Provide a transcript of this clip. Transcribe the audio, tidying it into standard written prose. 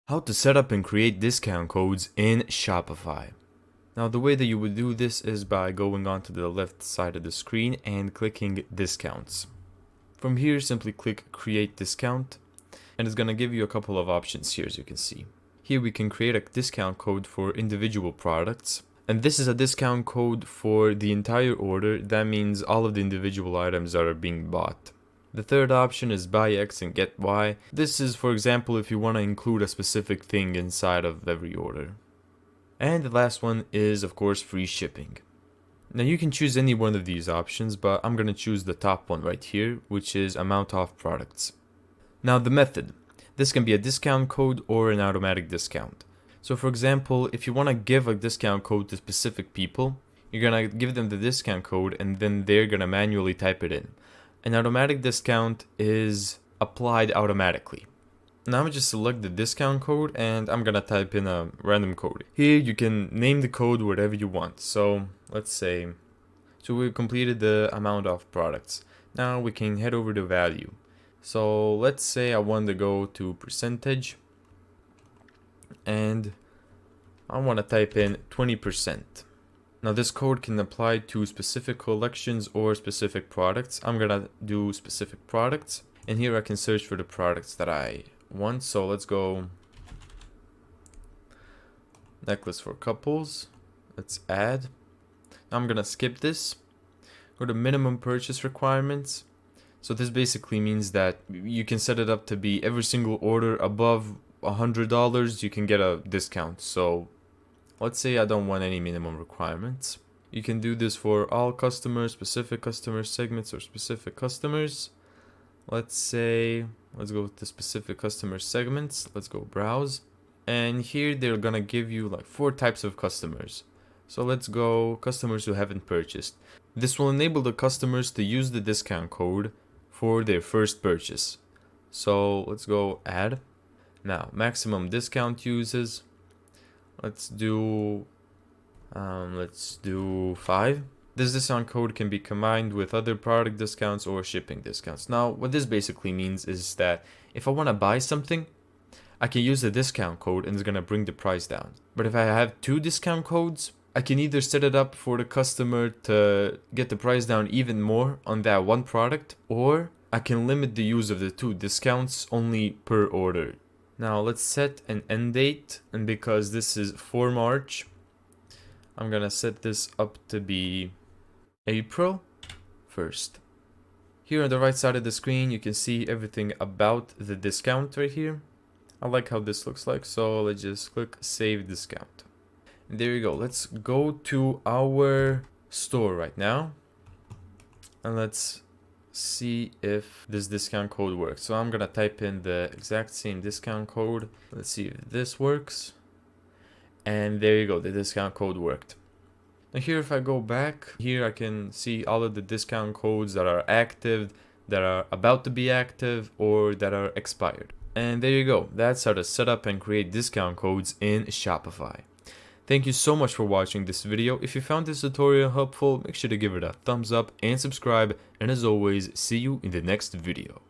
How to set up and create discount codes in Shopify. Now the way that you would do this is by going onto the left side of the screen and clicking discounts. From here simply click create discount and it's going to give you a couple of options here, as you can see. Here we can create a discount code for individual products, and this is a discount code for the entire order. That means all of the individual items that are being bought. The third option is buy X and get Y. This is, for example, if you want to include a specific thing inside of every order. And the last one is, of course, free shipping. Now you can choose any one of these options, but I'm going to choose the top one right here, which is amount off products. Now the method. This can be a discount code or an automatic discount. So for example, if you want to give a discount code to specific people, you're going to give them the discount code and then they're going to manually type it in. An automatic discount is applied automatically. Now I'm just select the discount code and I'm gonna type in a random code. Here you can name the code whatever you want. So let's say, we've completed the amount of products. Now we can head over to value. So let's say I want to go to percentage and I want to type in 20%. Now this code can apply to specific collections or specific products. I'm gonna do specific products, and here I can search for the products that I want. So let's go necklace for couples. Let's add. Now I'm gonna skip this. Go to minimum purchase requirements. So this basically means that you can set it up to be every single order above $100 you can get a discount. So let's say I don't want any minimum requirements. You can do this for all customers, specific customer segments, or specific customers. Let's go with the specific customer segments. Let's go browse. And here they're gonna give you like 4 types of customers. So let's go customers who haven't purchased. This will enable the customers to use the discount code for their first purchase. So let's go add. Now maximum discount uses. Let's do 5. This discount code can be combined with other product discounts or shipping discounts. Now, what this basically means is that if I want to buy something, I can use the discount code and it's going to bring the price down. But if I have 2 discount codes, I can either set it up for the customer to get the price down even more on that one product, or I can limit the use of the 2 discounts only per order. Now let's set an end date, and because this is for March, I'm gonna set this up to be April 1st. Here on the right side of the screen you can see everything about the discount right here. I like how this looks like, so let's just click save discount. And there you go. Let's go to our store right now and let's see if this discount code works. So I'm gonna type in the exact same discount code. Let's see if this works. And there you go, the discount code worked. Now here, if I go back here, I can see all of the discount codes that are active, that are about to be active, or that are expired. And there you go. That's how to set up and create discount codes in Shopify. Thank you so much for watching this video. If you found this tutorial helpful, make sure to give it a thumbs up and subscribe. And as always, see you in the next video.